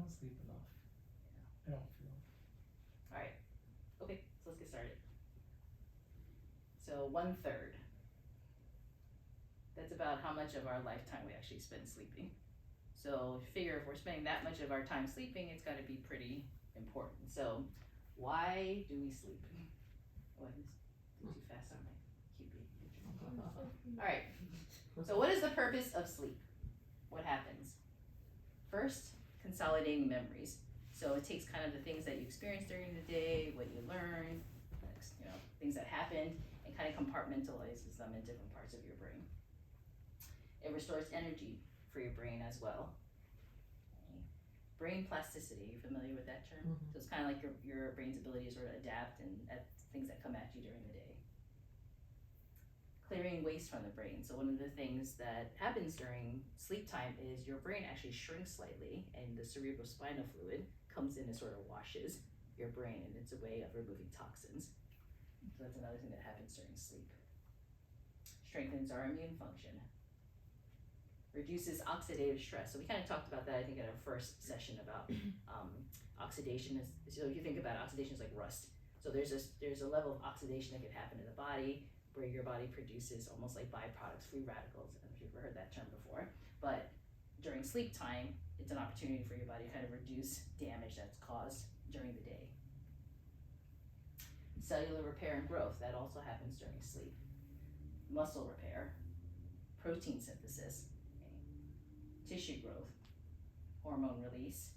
don't sleep enough. I don't feel. All right. Okay, so let's get started. So 1/3. That's about how much of our lifetime we actually spend sleeping. So figure if we're spending that much of our time sleeping, it's got to be pretty important. So why do we sleep? Oh, I just did too fast on my QB. All right. So what is the purpose of sleep? What happens? First, consolidating memories. So it takes kind of the things that you experienced during the day, what you learned, things that happened, and kind of compartmentalizes them in different parts of your brain. It restores energy for your brain as well. Okay. Brain plasticity, are you familiar with that term? Mm-hmm. So it's kind of like your brain's ability to sort of adapt and at things that come at you during the day. Clearing waste from the brain. So one of the things that happens during sleep time is your brain actually shrinks slightly and the cerebrospinal fluid comes in and sort of washes your brain, and it's a way of removing toxins. So that's another thing that happens during sleep. Strengthens our immune function. Reduces oxidative stress. So we kind of talked about that, I think, at our first session about oxidation. So if you think about oxidation as like rust. So there's a level of oxidation that could happen in the body where your body produces almost like byproducts, free radicals. I don't know if you've ever heard that term before. But during sleep time, it's an opportunity for your body to kind of reduce damage that's caused during the day. Cellular repair and growth, that also happens during sleep. Muscle repair, protein synthesis, tissue growth, hormone release.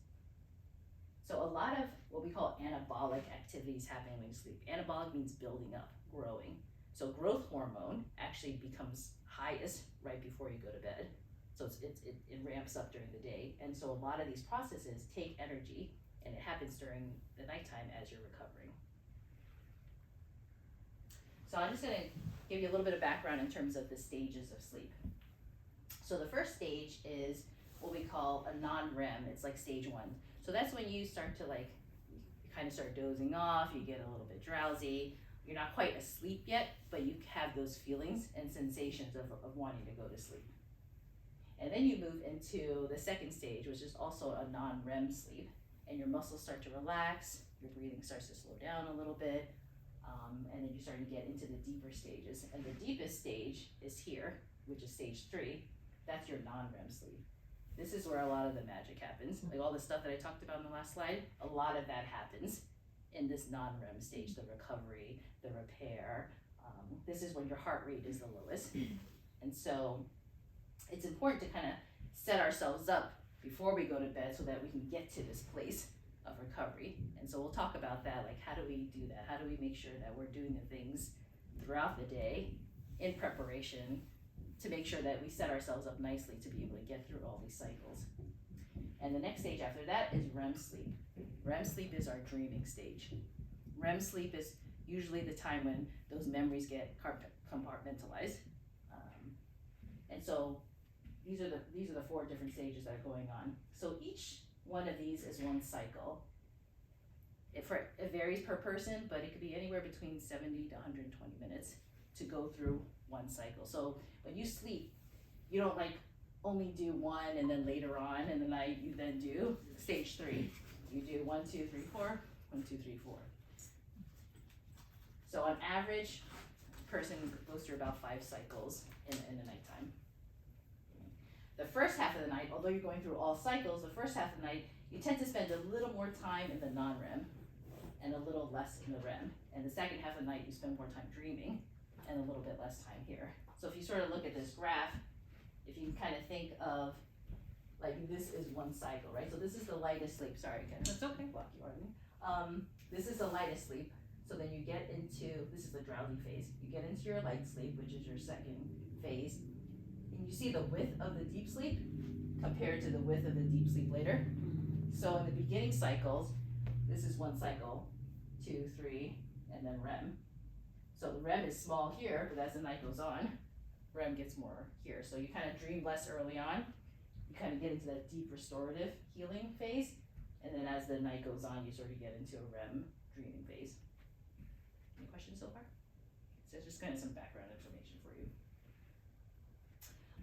So a lot of what we call anabolic activities happening when you sleep. Anabolic means building up, growing. So growth hormone actually becomes highest right before you go to bed. So it ramps up during the day. And so a lot of these processes take energy, and it happens during the nighttime as you're recovering. So I'm just gonna give you a little bit of background in terms of the stages of sleep. So the first stage is what we call a non-REM. It's like stage 1. So that's when you start to you kind of start dozing off, you get a little bit drowsy. You're not quite asleep yet, but you have those feelings and sensations of wanting to go to sleep. And then you move into the second stage, which is also a non-REM sleep. And your muscles start to relax, your breathing starts to slow down a little bit, and then you start to get into the deeper stages. And the deepest stage is here, which is stage 3. That's your non-REM sleep. This is where a lot of the magic happens. Like all the stuff that I talked about in the last slide, a lot of that happens in this non-REM stage, the recovery, the repair. This is when your heart rate is the lowest. And so it's important to kind of set ourselves up before we go to bed so that we can get to this place of recovery. And so we'll talk about that, like how do we do that? How do we make sure that we're doing the things throughout the day in preparation to make sure that we set ourselves up nicely to be able to get through all these cycles. And the next stage after that is REM sleep. REM sleep is our dreaming stage. REM sleep is usually the time when those memories get compartmentalized. And so these are the 4 different stages that are going on. So each one of these is one cycle. It varies per person, but it could be anywhere between 70 to 120 minutes to go through one cycle. So when you sleep, you don't only do one and then later on in the night you then do stage 3. You do 1, 2, 3, 4, 1, 2, 3, 4. So on average, a person goes through about 5 cycles in the nighttime. The first half of the night, although you're going through all cycles, the first half of the night, you tend to spend a little more time in the non-REM and a little less in the REM. And the second half of the night, you spend more time dreaming and a little bit less time here. So if you sort of look at this graph, if you kind of think of, this is one cycle, right? So this is the lightest sleep. Sorry, again, that's okay, block you, Arlene. This is the lightest sleep. So then you get into, this is the drowsy phase. You get into your light sleep, which is your second phase. And you see the width of the deep sleep compared to the width of the deep sleep later. So in the beginning cycles, this is one cycle, 2, 3, and then REM. So the REM is small here, but as the night goes on, REM gets more here. So you kind of dream less early on. You kind of get into that deep restorative healing phase. And then as the night goes on, you sort of get into a REM dreaming phase. Any questions so far? So it's just kind of some background information for you.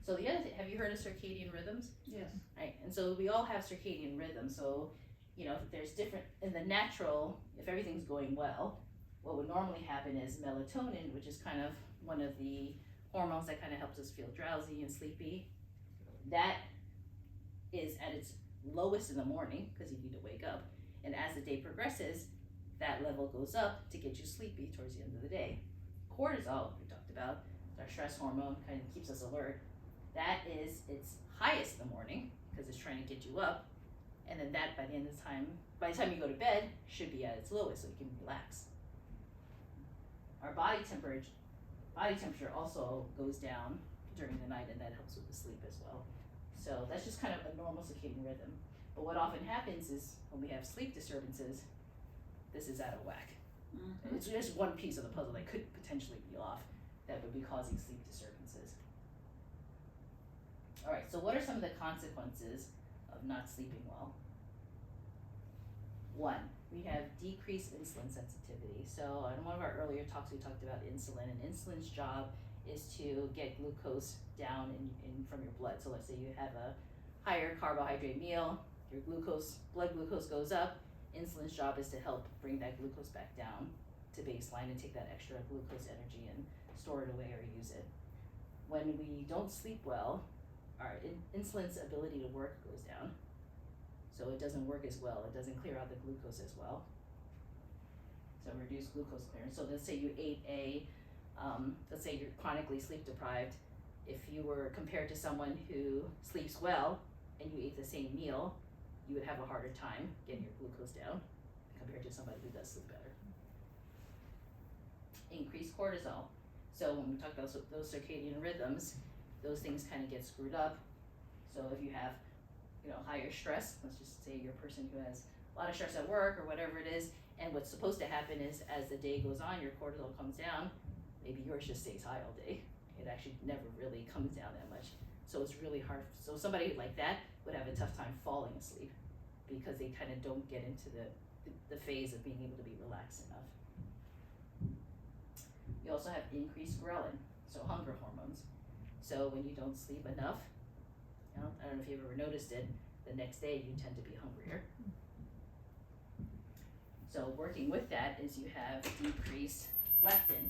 So the other thing, have you heard of circadian rhythms? Yes. Right, and so we all have circadian rhythms, so, you know, if there's different, in the natural, if everything's going well, what would normally happen is melatonin, which is kind of one of the hormones that kind of helps us feel drowsy and sleepy, that is at its lowest in the morning, because you need to wake up, and as the day progresses, that level goes up to get you sleepy towards the end of the day. Cortisol, we talked about, our stress hormone, kind of keeps us alert. That is its highest in the morning because it's trying to get you up, and then that by the time you go to bed, should be at its lowest so you can relax. Our body temperature also goes down during the night, and that helps with the sleep as well. So that's just kind of a normal circadian rhythm. But what often happens is when we have sleep disturbances, this is out of whack. Mm-hmm. It's just one piece of the puzzle that could potentially be off that would be causing sleep disturbances. All right, so what are some of the consequences of not sleeping well? One, we have decreased insulin sensitivity. So in one of our earlier talks, we talked about insulin, and insulin's job is to get glucose down in from your blood. So let's say you have a higher carbohydrate meal, your blood glucose goes up. Insulin's job is to help bring that glucose back down to baseline and take that extra glucose energy and store it away or use it. When we don't sleep well, our insulin's ability to work goes down. So it doesn't work as well. It doesn't clear out the glucose as well. So reduced glucose clearance. So let's say you ate let's say you're chronically sleep deprived. If you were compared to someone who sleeps well and you ate the same meal, you would have a harder time getting your glucose down compared to somebody who does sleep better. Increased cortisol. So when we talk about those circadian rhythms, those things kind of get screwed up. So if you have, higher stress, let's just say you're a person who has a lot of stress at work or whatever it is, and what's supposed to happen is as the day goes on, your cortisol comes down, maybe yours just stays high all day. It actually never really comes down that much. So it's really hard. So somebody like that would have a tough time falling asleep because they kind of don't get into the phase of being able to be relaxed enough. You also have increased ghrelin, so hunger hormones. So when you don't sleep enough, I don't know if you've ever noticed it, the next day you tend to be hungrier. So working with that is you have decreased leptin.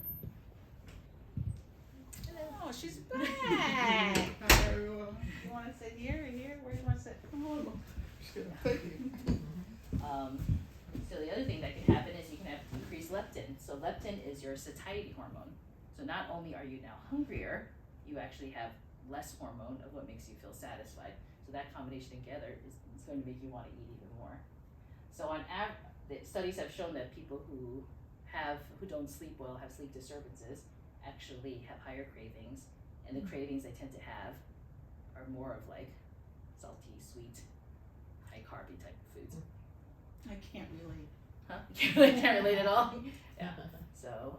Oh, she's back. Hi, everyone. You want to sit here or here? Where do you want to sit? Thank you. So the other thing that can happen is you can have decreased leptin. So leptin is your satiety hormone. So not only are you now hungrier, you actually have less hormone of what makes you feel satisfied. So that combination together is going to make you want to eat even more. So on the studies have shown that people who don't sleep well, have sleep disturbances, actually have higher cravings, and the cravings they tend to have are more of like salty, sweet, high carby type of foods. I can't relate. Huh? You can't relate at all? Yeah. So,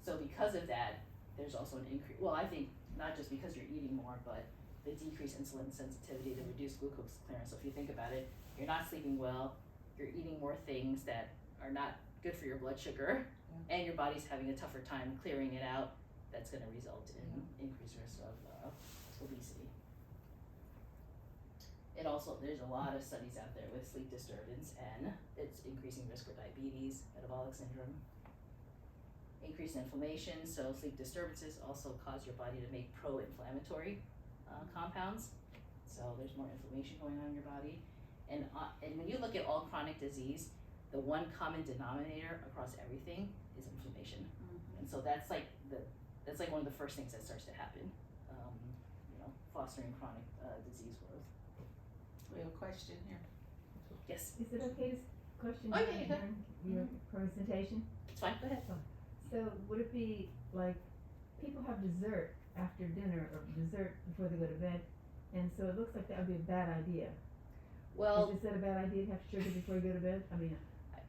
so because of that, there's also an increase. Well, I think not just because you're eating more, but the decreased insulin sensitivity, the reduced glucose clearance. So if you think about it, you're not sleeping well, you're eating more things that are not good for your blood sugar, and your body's having a tougher time clearing it out. That's going to result in increased risk of obesity. It also, there's a lot of studies out there with sleep disturbance, and it's increasing risk for diabetes, metabolic syndrome, increased inflammation. So sleep disturbances also cause your body to make pro-inflammatory compounds. So there's more inflammation going on in your body. And when you look at all chronic disease, the one common denominator across everything is inflammation. And so that's like one of the first things that starts to happen, fostering chronic disease growth. We have a question here. Yes, Is it okay to question Oh, yeah, go ahead. your presentation? it's fine, go ahead. So would it be like people have dessert after dinner or dessert before they go to bed, and so it looks like that would be a bad idea. Well, Is that a bad idea to have sugar before you go to bed? I mean,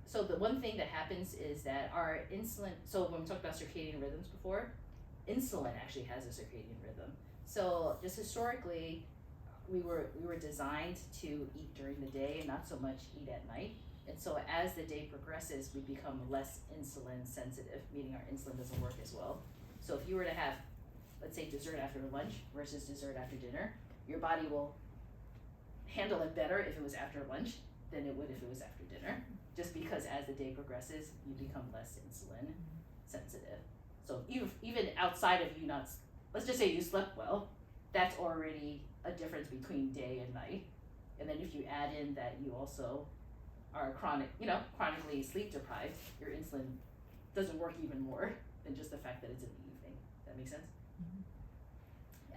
so the one thing that happens is that our insulin, so when we talked about circadian rhythms before, insulin actually has a circadian rhythm. So just historically, we were designed to eat during the day and not so much eat at night. And so as the day progresses, we become less insulin sensitive, meaning our insulin doesn't work as well. So if you were to have let's say dessert after lunch versus dessert after dinner, your body will handle it better if it was after lunch than it would if it was after dinner, just because as the day progresses, you become less insulin sensitive. So even outside of you not, let's just say you slept well, that's already a difference between day and night. And then if you add in that you also are chronically sleep deprived, your insulin doesn't work even more than just the fact that it's in the evening. That make sense? Mhm. Yeah.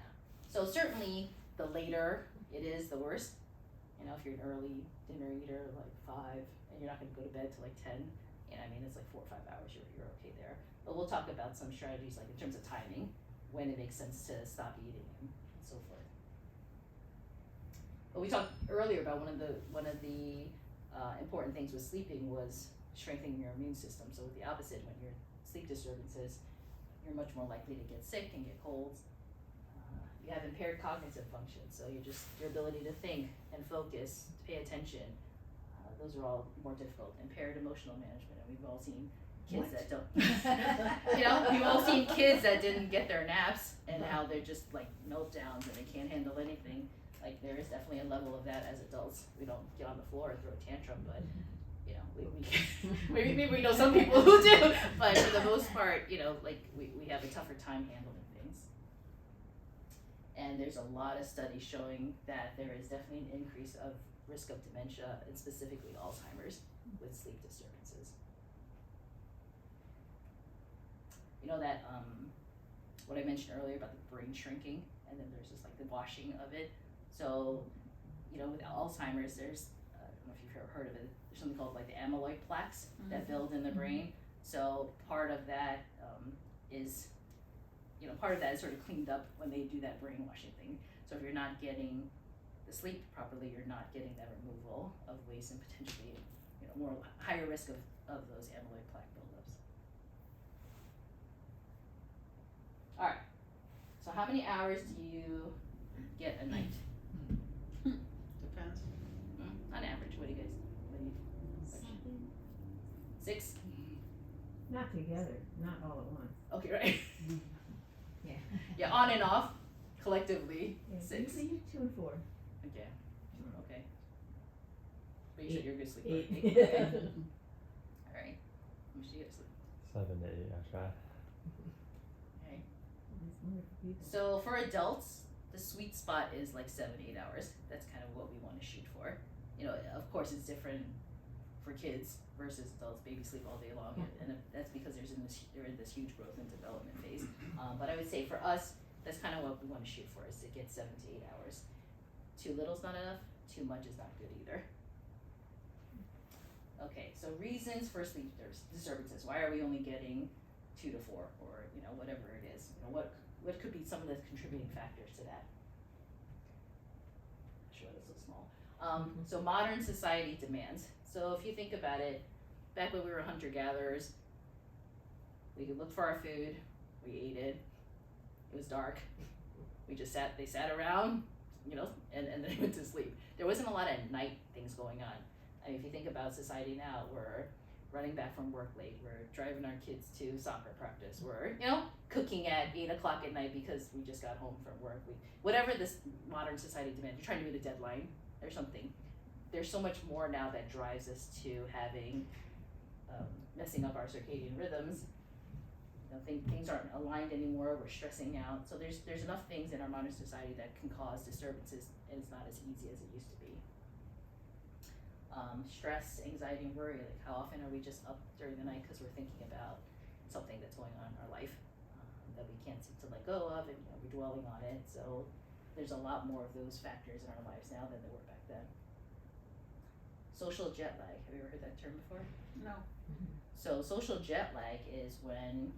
So certainly the later it is, the worse. You know, if you're an early dinner eater, like 5, and you're not going to go to bed till like 10, it's like 4 or 5 hours, you're okay there. But we'll talk about some strategies, like in terms of timing, when it makes sense to stop eating and so forth. But we talked earlier about one of the important things with sleeping was strengthening your immune system. So with the opposite, when you're sleep disturbances, you're much more likely to get sick and get colds. You have impaired cognitive function, so your ability to think and focus, to pay attention, those are all more difficult. Impaired emotional management, and we've all seen kids that don't. We've all seen kids that didn't get their naps and how they're just like meltdowns and they can't handle anything. Like there is definitely a level of that as adults. We don't get on the floor and throw a tantrum, but maybe we know some people who do. But for the most part, we have a tougher time handling things. And there's a lot of studies showing that there is definitely an increase of risk of dementia and specifically Alzheimer's with sleep disturbances. You know that what I mentioned earlier about the brain shrinking, and then there's just like the washing of it. So, with Alzheimer's, there's I don't know if you've heard of it. There's something called like the amyloid plaques that build in the brain. So part of that is sort of cleaned up when they do that brainwashing thing. So if you're not getting the sleep properly, you're not getting that removal of waste and potentially, more higher risk of those amyloid plaque buildups. All right. So how many hours do you get a night? Depends. On average, what do you guys? 6? Not together, not all at once. Okay, right. Yeah. Yeah, on and off, collectively, Yeah, 6. usually 2 and 4. Okay. Okay. But you said you're a good sleeper. 8. Okay. All right. How much do you get to sleep? 7 to 8, I try. Okay. It's more for people. So for adults, the sweet spot is like 7 to 8 hours. That's kind of what we want to shoot for. Of course, it's different for kids versus adults. Babies sleep all day long, and that's because they're in this huge growth and development phase. But I would say for us, that's kind of what we want to shoot for, is to get 7 to 8 hours. Too little is not enough. Too much is not good either. Okay, so reasons for sleep disturbances. Why are we only getting 2 to 4, or whatever it is? What could be some of the contributing factors to that? Sure, that's so small. So modern society demands. So if you think about it, back when we were hunter-gatherers, we could look for our food, we ate it, it was dark, they sat around, and then they went to sleep. There wasn't a lot of night things going on. I mean, if you think about society now, we're running back from work late, we're driving our kids to soccer practice, we're, cooking at 8 o'clock at night because we just got home from work. Whatever this modern society demands, you're trying to meet a deadline or something. There's so much more now that drives us to having, messing up our circadian rhythms. Things aren't aligned anymore, we're stressing out. So there's enough things in our modern society that can cause disturbances, and it's not as easy as it used to be. Stress, anxiety, and worry, like how often are we just up during the night because we're thinking about something that's going on in our life that we can't seem to let go of, and we're dwelling on it. So there's a lot more of those factors in our lives now than there were back then. Social jet lag. Have you ever heard that term before? No. So social jet lag is when,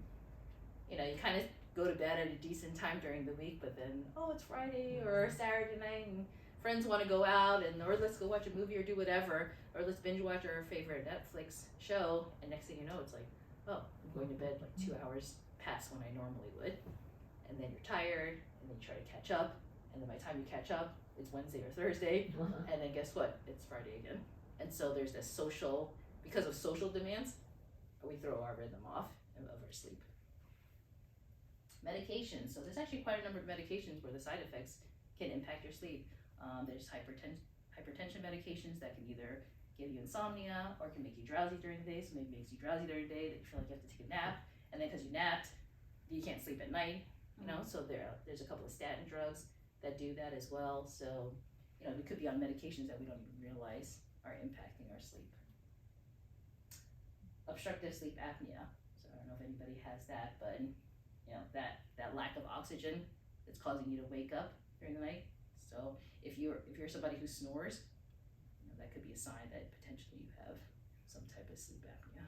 you kind of go to bed at a decent time during the week, but then, it's Friday or Saturday night and friends want to go out or let's go watch a movie or do whatever, or let's binge watch our favorite Netflix show, and next thing you know, it's like, I'm going to bed like 2 hours past when I normally would, and then you're tired, and then you try to catch up, and then by the time you catch up, it's Wednesday or Thursday, and then guess what? It's Friday again. And so there's this because of social demands, we throw our rhythm off of our sleep. Medications. So there's actually quite a number of medications where the side effects can impact your sleep. There's hypertension medications that can either give you insomnia or can make you drowsy during the day. So maybe it makes you drowsy during the day that you feel like you have to take a nap, and then because you napped, you can't sleep at night. You know, so there's a couple of statin drugs that do that as well. So, you know, we could be on medications that we don't even realize are impacting our sleep. Obstructive sleep apnea. So I don't know if anybody has that, but you know, that lack of oxygen that's causing you to wake up during the night. So if you're somebody who snores, you know, that could be a sign that potentially you have some type of sleep apnea.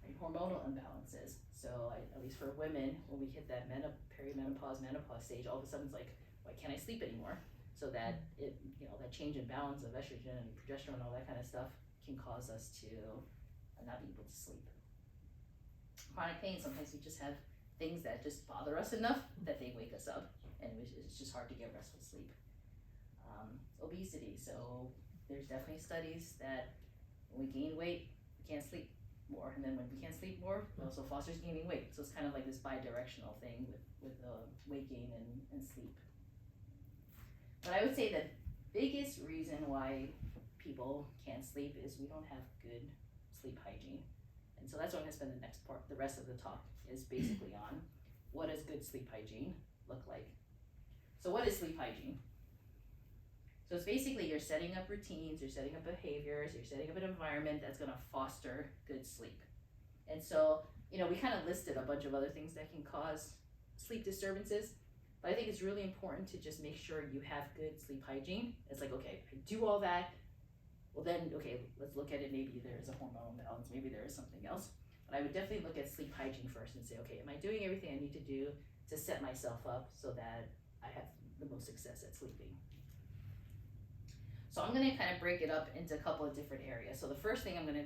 Right, hormonal imbalances. So at least for women, when we hit that perimenopause, menopause stage, all of a sudden it's like, why can't I sleep anymore? So that that change in balance of estrogen and progesterone and all that kind of stuff can cause us to not be able to sleep. Chronic pain, sometimes we just have things that just bother us enough that they wake us up, and it's just hard to get restful sleep. Obesity, so there's definitely studies that when we gain weight, we can't sleep more, and then when we can't sleep more, it also fosters gaining weight. So it's kind of like this bi-directional thing with weight gain and sleep. But I would say the biggest reason why people can't sleep is we don't have good sleep hygiene. And so that's what I'm gonna spend the rest of the talk is basically on what does good sleep hygiene look like. So what is sleep hygiene? So it's basically you're setting up routines, you're setting up behaviors, you're setting up an environment that's gonna foster good sleep. And so, you know, we kind of listed a bunch of other things that can cause sleep disturbances, but I think it's really important to just make sure you have good sleep hygiene. It's like, okay, I do all that, well then, okay, let's look at it, maybe there is a hormonal imbalance, maybe there is something else. But I would definitely look at sleep hygiene first and say, okay, am I doing everything I need to do to set myself up so that I have the most success at sleeping? So I'm gonna kind of break it up into a couple of different areas. So the first thing I'm gonna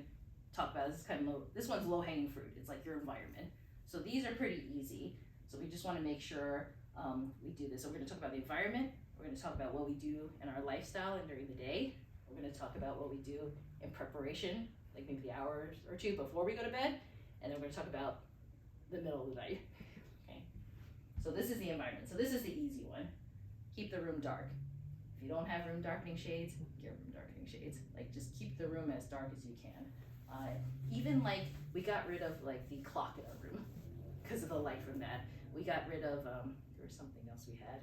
talk about is this one's low-hanging fruit. It's like your environment. So these are pretty easy. So we just wanna make sure we do this. So we're gonna talk about the environment. We're gonna talk about what we do in our lifestyle and during the day. We're gonna talk about what we do in preparation, like maybe the hours or two before we go to bed. And then we're gonna talk about the middle of the night, okay? So this is the environment. So this is the easy one. Keep the room dark. If you don't have room darkening shades, get room darkening shades. Like just keep the room as dark as you can. Even like we got rid of like the clock in our room because of the light from that. We got rid of, there was something else we had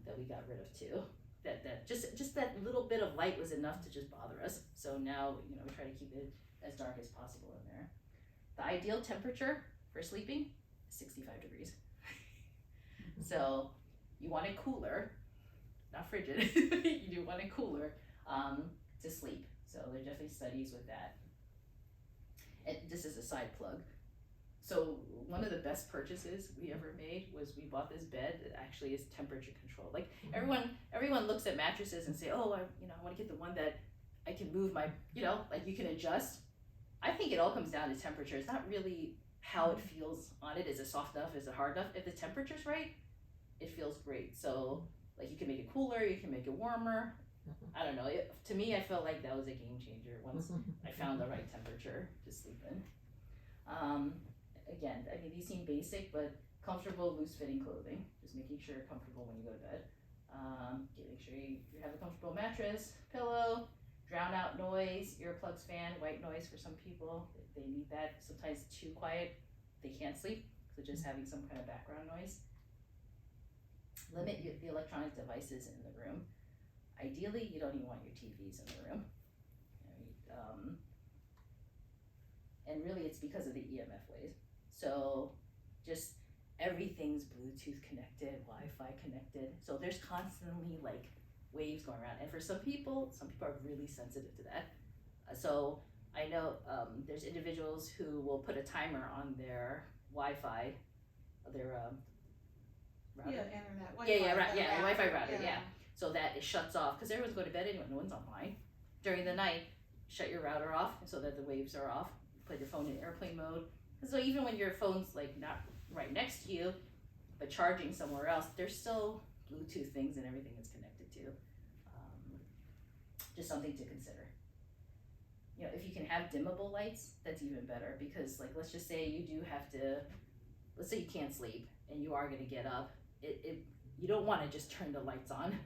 that we got rid of too. That just that little bit of light was enough to just bother us. So now, you know, we try to keep it as dark as possible in there. The ideal temperature for sleeping is 65 degrees. So you want it cooler, not frigid. You do want it cooler to sleep. So there are definitely studies with that. And this is a side plug. So one of the best purchases we ever made was we bought this bed that actually is temperature controlled. Like everyone looks at mattresses and say, oh, I want to get the one that I can move my, like you can adjust. I think it all comes down to temperature. It's not really how it feels on it. Is it soft enough? Is it hard enough? If the temperature's right, it feels great. So like you can make it cooler, you can make it warmer. I don't know. To me, I felt like that was a game changer once I found the right temperature to sleep in. Again, I mean, these seem basic, but comfortable, loose-fitting clothing. Just making sure you're comfortable when you go to bed. Making sure you have a comfortable mattress, pillow, drown out noise, earplugs, fan, white noise for some people. They need that. Sometimes too quiet, they can't sleep. So just having some kind of background noise. Limit the electronic devices in the room. Ideally, you don't even want your TVs in the room. And really it's because of the EMF waves. So just everything's Bluetooth connected, Wi-Fi connected. So there's constantly like waves going around. And for some people are really sensitive to that. So I know there's individuals who will put a timer on their Wi-Fi, their router. Yeah, internet. Wi-Fi, Wi-Fi router, yeah. So that it shuts off, because everyone's going to bed anyway, no one's online. During the night, shut your router off so that the waves are off. Put your phone in airplane mode. So even when your phone's like not right next to you, but charging somewhere else, there's still Bluetooth things and everything it's connected to. Just something to consider. you know, if you can have dimmable lights, that's even better, because like, let's just say you do have to, let's say you can't sleep and you are gonna get up, you don't wanna just turn the lights on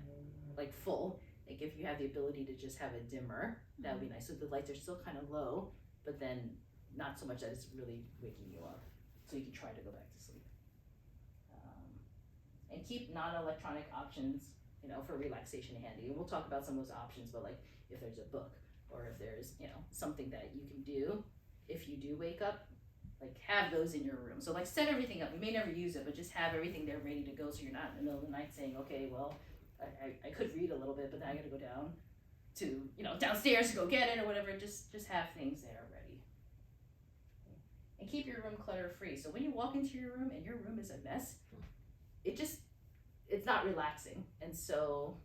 like full. Like if you have the ability to just have a dimmer, that would be nice, so the lights are still kind of low, but then not so much that it's really waking you up, so you can try to go back to sleep. And keep non-electronic options, you know, for relaxation handy. And we'll talk about some of those options, but like if there's a book or if there's, you know, something that you can do if you do wake up, like have those in your room. So like set everything up. You may never use it, but just have everything there ready to go, so you're not in the middle of the night saying, okay, well, I could read a little bit, but then I gotta go down to, you know, downstairs to go get it or whatever. Just have things there ready. And keep your room clutter free. So when you walk into your room and your room is a mess, it's not relaxing. And so,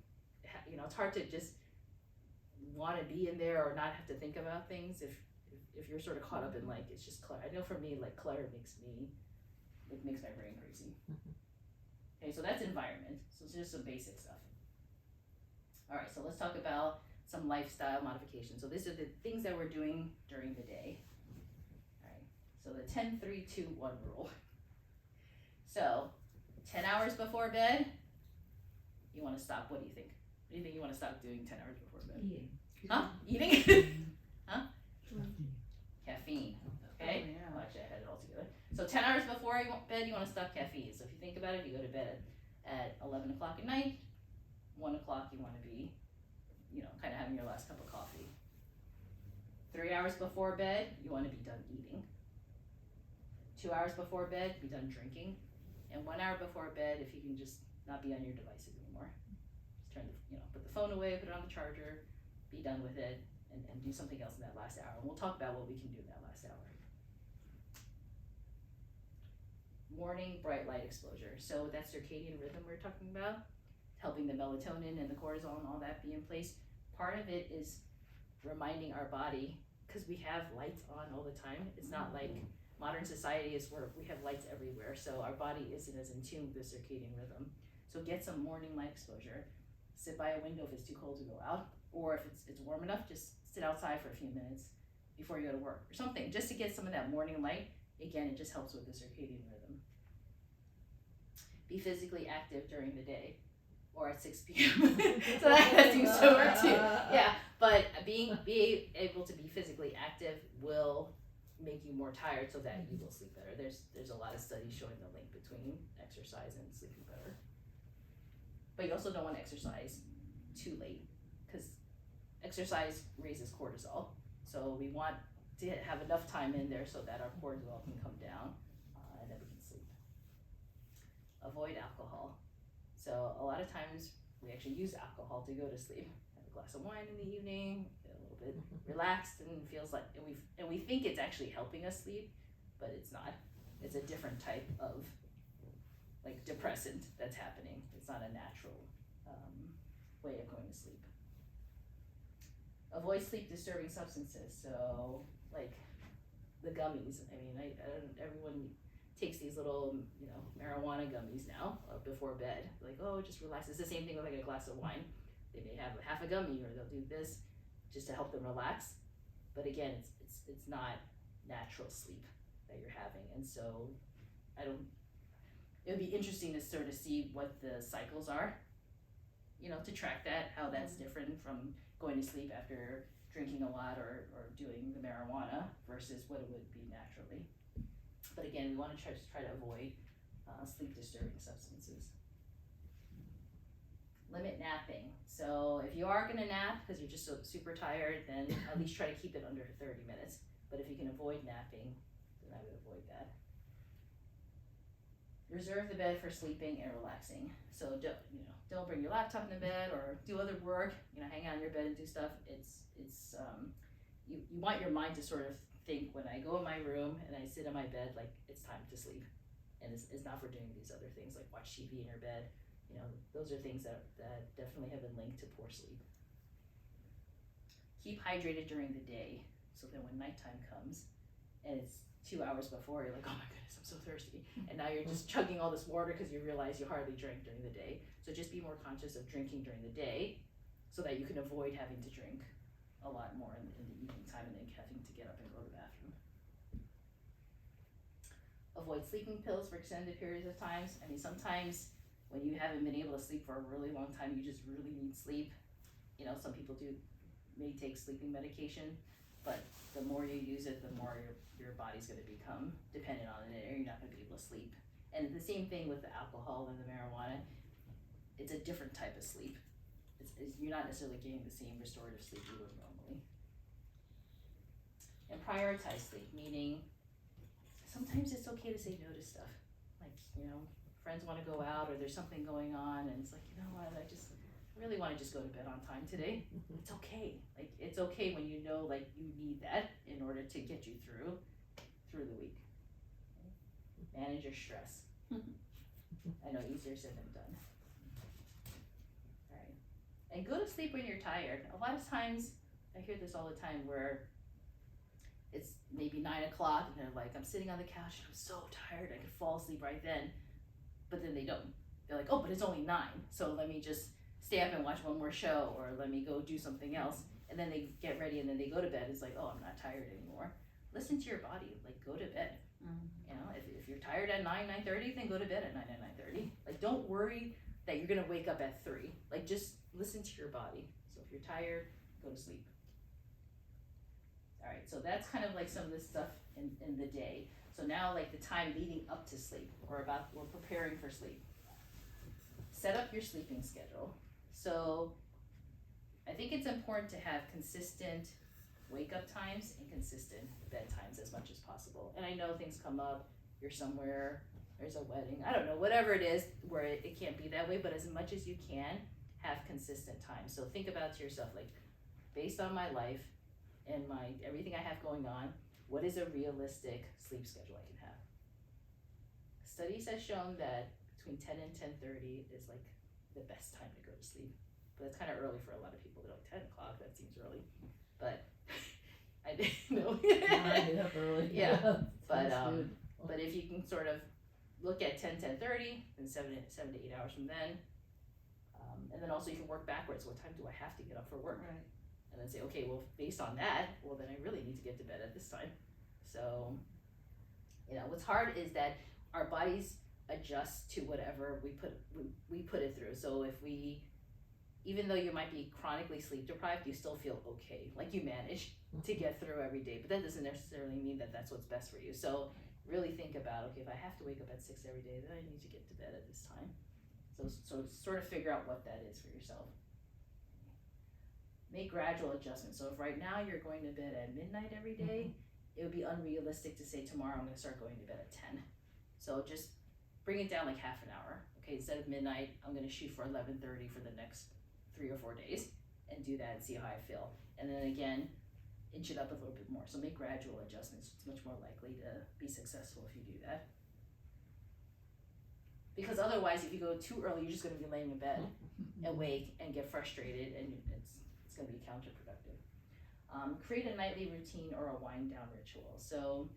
you know, it's hard to just want to be in there or not have to think about things if you're sort of caught up in like, it's just clutter. I know for me, like clutter makes my brain crazy. Okay, so that's environment. So it's just some basic stuff. All right, so let's talk about some lifestyle modifications. So these are the things that we're doing during the day. All right, so the 10-3-2-1 rule. So 10 hours before bed, you want to stop. What do you think? What do you think you want to stop doing 10 hours before bed? Eating. Huh? Eating? Huh? Caffeine. Okay? Oh, yeah. Well, actually, I had it all together. So 10 hours before bed, you want to stop caffeine. So if you think about it, you go to bed at 11 o'clock at night, 1 o'clock you want to be, you know, kind of having your last cup of coffee. 3 hours before bed, you want to be done eating. 2 hours before bed, be done drinking. And 1 hour before bed, if you can just not be on your devices anymore. Just turn the, you know, put the phone away, put it on the charger, be done with it, and do something else in that last hour. And we'll talk about what we can do in that last hour. Morning bright light exposure. So that circadian rhythm we're talking about, helping the melatonin and the cortisol and all that be in place. Part of it is reminding our body, because we have lights on all the time. It's not like modern society is where we have lights everywhere, so our body isn't as in tune with the circadian rhythm. So get some morning light exposure. Sit by a window if it's too cold to go out, or if it's warm enough, just sit outside for a few minutes before you go to work or something, just to get some of that morning light. Again, it just helps with the circadian rhythm. Be physically active during the day or at 6 p.m. So that seems to work too. Yeah, but being able to be physically active will make you more tired so that you will sleep better. There's a lot of studies showing the link between exercise and sleeping better. But you also don't want to exercise too late, because exercise raises cortisol. So we want to have enough time in there so that our cortisol can come down and then we can sleep. Avoid alcohol. So a lot of times we actually use alcohol to go to sleep. Have a glass of wine in the evening, get a little bit relaxed, and feels like, and we think it's actually helping us sleep, but it's not. It's a different type of like depressant that's happening. It's not a natural way of going to sleep. Avoid sleep disturbing substances. So like the gummies. I mean, I don't, everyone takes these little, you know, marijuana gummies now before bed. Like, oh, just relax. It's the same thing with like a glass of wine. They may have half a gummy, or they'll do this just to help them relax. But again, it's not natural sleep that you're having. And so it would be interesting to sort of see what the cycles are, you know, to track that, how that's different from going to sleep after drinking a lot or doing the marijuana versus what it would be naturally. But again, we want to try to avoid sleep disturbing substances. Limit napping. So if you are going to nap because you're just so super tired, then at least try to keep it under 30 minutes. But if you can avoid napping, then I would avoid that. Reserve the bed for sleeping and relaxing. So don't bring your laptop in the bed or do other work. You know, hang out in your bed and do stuff. You want your mind to sort of think, when I go in my room and I sit in my bed, like it's time to sleep, and it's not for doing these other things like watch TV in your bed. You know, those are things that definitely have been linked to poor sleep. Keep hydrated during the day, so that when nighttime comes and it's 2 hours before, you're like, oh my goodness, I'm so thirsty, and now you're just chugging all this water because you realize you hardly drank during the day. So just be more conscious of drinking during the day so that you can avoid having to drink a lot more in the evening time and then having to get up and go to the bathroom. Avoid sleeping pills for extended periods of times. I mean, sometimes when you haven't been able to sleep for a really long time, you just really need sleep. You know, some people may take sleeping medication, but the more you use it, the more your body's gonna become dependent on it, or you're not gonna be able to sleep. And the same thing with the alcohol and the marijuana. It's a different type of sleep. You're not necessarily getting the same restorative sleep you would normally. And prioritize sleep, meaning sometimes it's okay to say no to stuff. Like, you know, friends wanna go out or there's something going on and it's like, you know what, I really wanna just go to bed on time today. It's okay. Like, it's okay when you know, like, you need that in order to get you through the week. Manage your stress. I know, easier said than done. Alright. And go to sleep when you're tired. A lot of times, I hear this all the time where it's maybe 9 o'clock and they're like, I'm sitting on the couch and I'm so tired, I could fall asleep right then. But then they don't. They're like, oh, but it's only 9, so let me just stay up and watch one more show, or let me go do something else. And then they get ready and then they go to bed. It's like, oh, I'm not tired anymore. Listen to your body, like, go to bed. You know, if you're tired at 9:30, then go to bed at 9:30. Like, don't worry that you're gonna wake up at 3. Like, just listen to your body. So if you're tired, go to sleep. Alright, so that's kind of like some of the stuff in the day. So now, like, the time leading up to sleep, we're preparing for sleep. Set up your sleeping schedule. So I think it's important to have consistent wake up times and consistent bedtimes as much as possible. And I know things come up, you're somewhere, there's a wedding, I don't know, whatever it is where it can't be that way, but as much as you can, have consistent time. So think about to yourself, like, based on my life and everything I have going on, what is a realistic sleep schedule I can have? Studies have shown that between 10 and 10:30 is like the best time to go to sleep. But it's kind of early for a lot of people. They're like 10 o'clock, that seems early. But I didn't know. I get up early. Yeah, but Sounds good. but if you can sort of look at 10:30 and 7 to 8 hours from then, and then also you can work backwards. What time do I have to get up for work? Right. And then say, okay, well, based on that, well, then I really need to get to bed at this time. So, you know, what's hard is that our bodies adjust to whatever we put it through. So if even though you might be chronically sleep deprived, you still feel okay, like you manage to get through every day. But that doesn't necessarily mean that that's what's best for you. So really think about, okay, if I have to wake up at 6 every day, then I need to get to bed at this time. So sort of figure out what that is for yourself. Make gradual adjustments. So if right now you're going to bed at midnight every day, it would be unrealistic to say tomorrow I'm going to start going to bed at 10. So just bring it down like half an hour. Okay, instead of midnight, I'm going to shoot for 11:30 for the next 3 or 4 days and do that and see how I feel. And then again, inch it up a little bit more. So make gradual adjustments. It's much more likely to be successful if you do that. Because otherwise, if you go too early, you're just going to be laying in bed, awake, and get frustrated, and it's going to be counterproductive. Create a nightly routine or a wind down ritual. So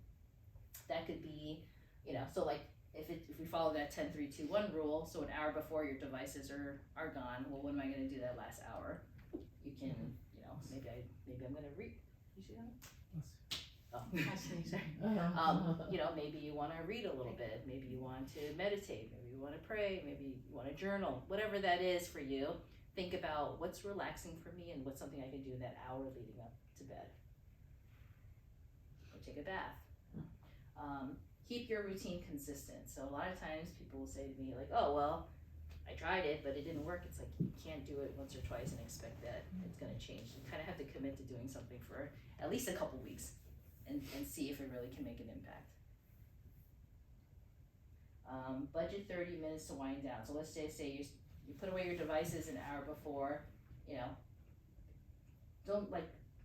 that could be, you know, so like if we follow that 10-3-2-1 rule, so an hour before your devices are gone, well, when am I going to do that last hour? You can, you know, maybe I'm going to read. You see that? Oh, I see. Sorry. You know, maybe you want to read a little bit, maybe you want to meditate, maybe you want to pray, maybe you want to journal, whatever that is for you. Think about what's relaxing for me and what's something I can do in that hour leading up to bed. Or take a bath. Keep your routine consistent. So a lot of times people will say to me like, oh, well, I tried it, but it didn't work. It's like, you can't do it once or twice and expect that it's going to change. You kind of have to commit to doing something for at least a couple weeks and see if it really can make an impact. Budget 30 minutes to wind down. So let's say you put away your devices an hour before, you know,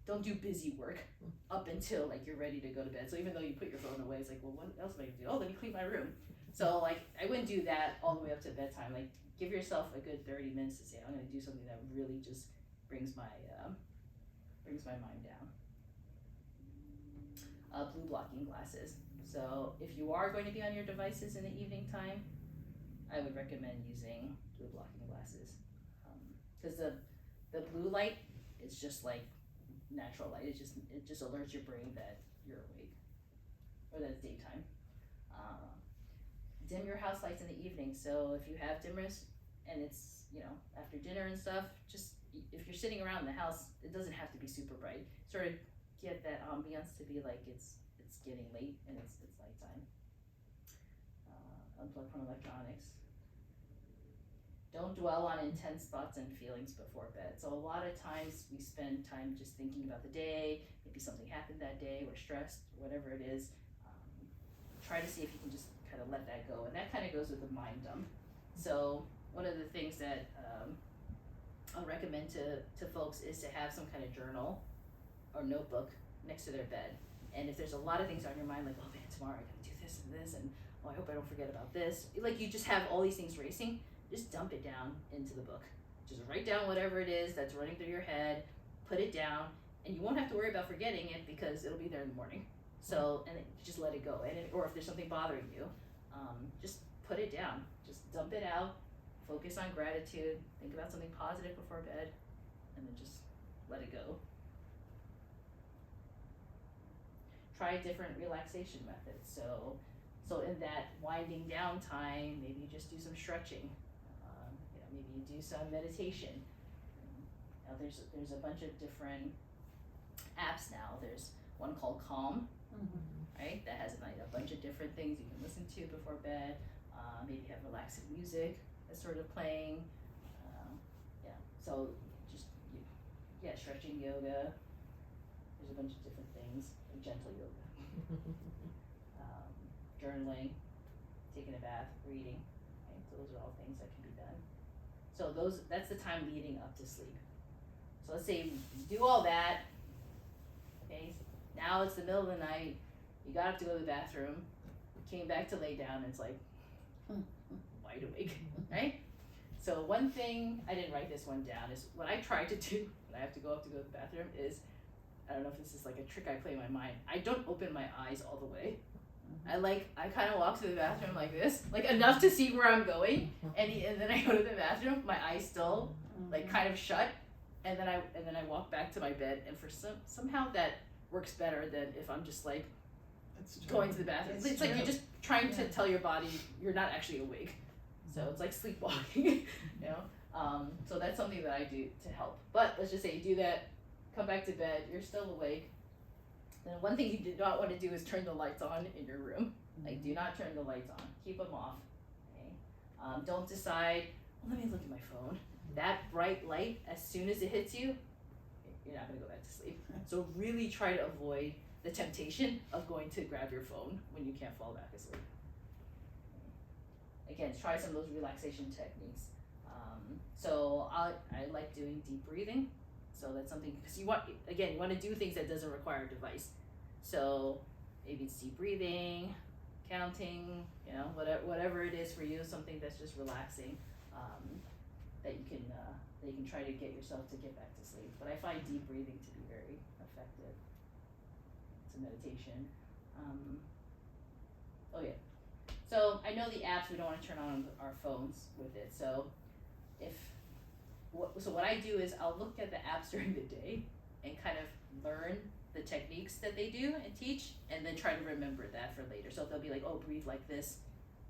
don't do busy work up until like you're ready to go to bed. So even though you put your phone away, it's like, well, what else am I gonna do? Oh, let me clean my room. So like, I wouldn't do that all the way up to bedtime. Like, give yourself a good 30 minutes to say, I'm gonna do something that really just brings my mind down. Blue blocking glasses. So if you are going to be on your devices in the evening time, I would recommend using blue blocking glasses. Because the blue light is just like natural light. It just alerts your brain that you're awake, or that it's daytime. Dim your house lights in the evening. So if you have dimmers and it's, you know, after dinner and stuff, just if you're sitting around the house, it doesn't have to be super bright. Sort of get that ambiance to be like it's getting late and it's nighttime. Unplug from electronics. Don't dwell on intense thoughts and feelings before bed. So a lot of times we spend time just thinking about the day, maybe something happened that day, we're stressed, whatever it is. Try to see if you can just kind of let that go. And that kind of goes with the mind dump. So one of the things that I'll recommend to folks is to have some kind of journal or notebook next to their bed. And if there's a lot of things on your mind, like, oh man, tomorrow I gotta do this and this, and oh, I hope I don't forget about this. Like, you just have all these things racing, just dump it down into the book. Just write down whatever it is that's running through your head, put it down, and you won't have to worry about forgetting it because it'll be there in the morning. So, and just let it go. Or if there's something bothering you, just put it down. Just dump it out, focus on gratitude, think about something positive before bed, and then just let it go. Try different relaxation methods. So in that winding down time, maybe you just do some stretching. You know, maybe you do some meditation. Now there's a bunch of different apps now. There's one called Calm, right? That has a bunch of different things you can listen to before bed. Maybe have relaxing music that's sort of playing. Yeah. So just stretching, yoga. There's a bunch of different things, like gentle yoga. Journaling, taking a bath, reading, right? So those are all things that can be done. So that's the time leading up to sleep. So let's say you do all that, okay? Now it's the middle of the night, you got up to go to the bathroom, came back to lay down, and it's like, wide awake, right? So one thing, I didn't write this one down, is what I try to do when I have to go to the bathroom is, I don't know if this is like a trick I play in my mind, I don't open my eyes all the way. I kind of walk to the bathroom like this, like enough to see where I'm going, and then I go to the bathroom, my eyes still like kind of shut, and then I walk back to my bed, and for somehow that works better than if I'm just like going to the bathroom. It's like you're just trying to tell your body you're not actually awake, so it's like sleepwalking, you know. So that's something that I do to help. But let's just say you do that, come back to bed, you're still awake. Then one thing you do not want to do is turn the lights on in your room. Like, do not turn the lights on. Keep them off. Okay. Don't decide, well, let me look at my phone. That bright light, as soon as it hits you, you're not going to go back to sleep. So really try to avoid the temptation of going to grab your phone when you can't fall back asleep. Again, try some of those relaxation techniques. So I like doing deep breathing. So that's something, because you want to do things that doesn't require a device. So maybe it's deep breathing, counting, you know, whatever it is for you, something that's just relaxing, that you can try to get yourself to get back to sleep. But I find deep breathing to be very effective. It's a meditation. So I know the apps, we don't want to turn on our phones with it. So what I do is I'll look at the apps during the day and kind of learn the techniques that they do and teach, and then try to remember that for later. So if they'll be like, oh, breathe like this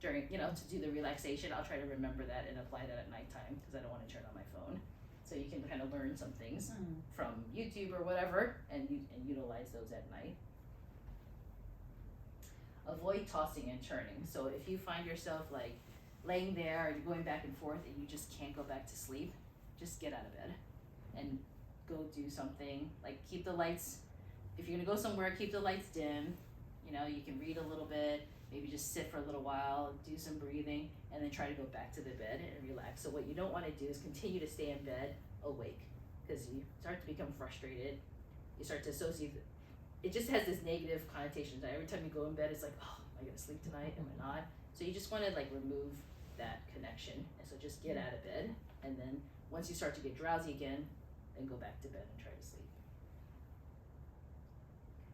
during, you know, to do the relaxation, I'll try to remember that and apply that at nighttime because I don't want to turn on my phone. So you can kind of learn some things from YouTube or whatever and utilize those at night. Avoid tossing and turning. So if you find yourself like laying there and you're going back and forth and you just can't go back to sleep, just get out of bed and go do something. Like, keep the lights, if you're gonna go somewhere, keep the lights dim. You know, you can read a little bit, maybe just sit for a little while, do some breathing, and then try to go back to the bed and relax. So what you don't want to do is continue to stay in bed awake, because you start to become frustrated. You start to associate, it just has this negative connotation. Every time you go in bed, it's like, oh, am I gonna sleep tonight? Am I not? So you just want to like remove that connection. And so just get out of bed, and then once you start to get drowsy again, then go back to bed and try to sleep.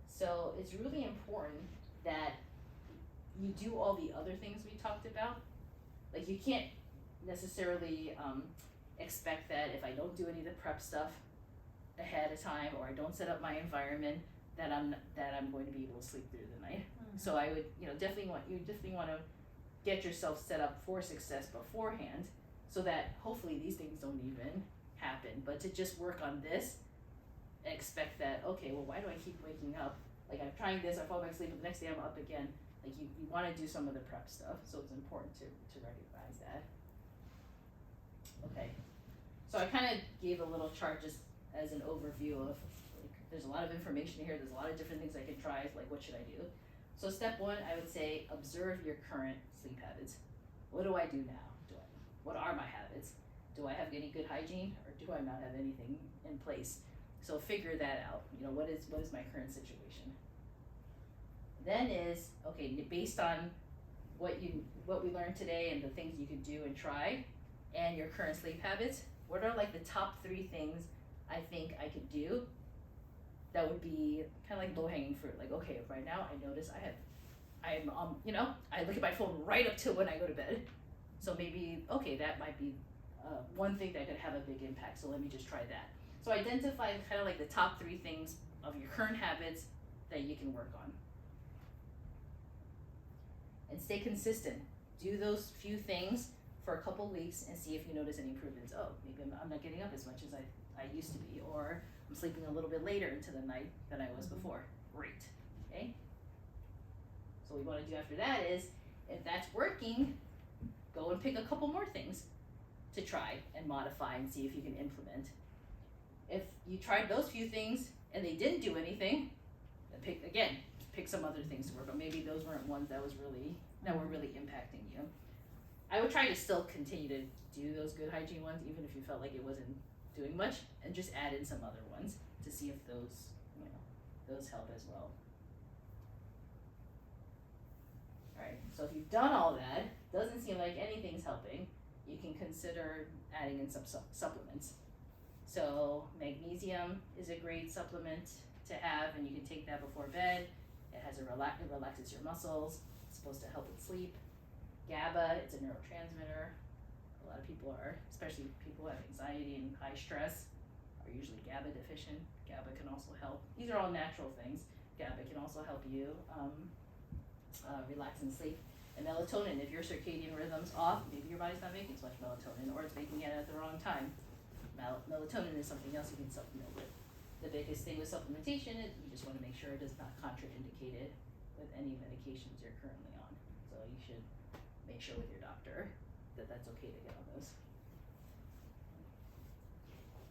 So it's really important that you do all the other things we talked about. Like, you can't necessarily expect that if I don't do any of the prep stuff, ahead of time, or I don't set up my environment, that I'm going to be able to sleep through the night. So I would, definitely want to get yourself set up for success beforehand, so that hopefully these things don't even happen. But to just work on this, and expect that, okay, well, why do I keep waking up? Like, I'm trying this, I fall back asleep, but the next day I'm up again. Like, you want to do some of the prep stuff, so it's important to recognize that. Okay, so I kind of gave a little chart just as an overview of, like, there's a lot of information here, there's a lot of different things I can try, like, what should I do? So step one, I would say, observe your current sleep habits. What do I do now? What are my habits? Do I have any good hygiene, or do I not have anything in place? So figure that out. What is my current situation? Then is, okay, based on what we learned today and the things you could do and try, and your current sleep habits, what are like the top 3 things I think I could do that would be kind of like low-hanging fruit? Like, okay, right now I notice I look at my phone right up till when I go to bed. So maybe, okay, that might be one thing that could have a big impact, so let me just try that. So identify kind of like the top 3 things of your current habits that you can work on. And stay consistent. Do those few things for a couple weeks and see if you notice any improvements. Oh, maybe I'm not getting up as much as I used to be, or I'm sleeping a little bit later into the night than I was before. Great, okay? So what we want to do after that is, if that's working, go and pick a couple more things to try and modify and see if you can implement. If you tried those few things and they didn't do anything, then pick some other things to work on. Maybe those weren't ones that were really impacting you. I would try to still continue to do those good hygiene ones, even if you felt like it wasn't doing much, and just add in some other ones to see if those help as well. Alright, so if you've done all that, doesn't seem like anything's helping, you can consider adding in some supplements. So magnesium is a great supplement to have, and you can take that before bed. It relaxes your muscles. It's supposed to help with sleep. GABA, it's a neurotransmitter. A lot of people especially people who have anxiety and high stress, are usually GABA deficient. GABA can also help. These are all natural things. GABA can also help you relax and sleep. And melatonin, if your circadian rhythm's off, maybe your body's not making as much melatonin, or it's making it at the wrong time. Melatonin is something else you can supplement with. The biggest thing with supplementation is you just want to make sure it is not contraindicated with any medications you're currently on. So you should make sure with your doctor that that's okay to get on those.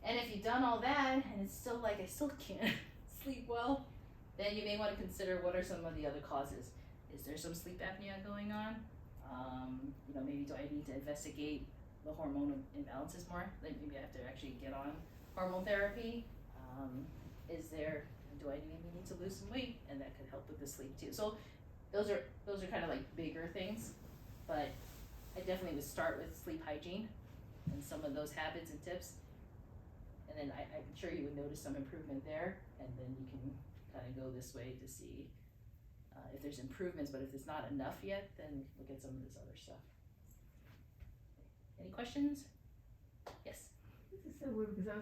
And if you've done all that and it's still like, I still can't sleep well, then you may want to consider what are some of the other causes. Is there some sleep apnea going on? Maybe do I need to investigate the hormonal imbalances more? Like maybe I have to actually get on hormone therapy. Do I maybe need to lose some weight? And that could help with the sleep too. So those are kind of like bigger things, but I definitely would start with sleep hygiene and some of those habits and tips. And then I'm sure you would notice some improvement there, and then you can kind of go this way to see if there's improvements, but if it's not enough yet, then look at some of this other stuff. Any questions? Yes? This is so weird because I was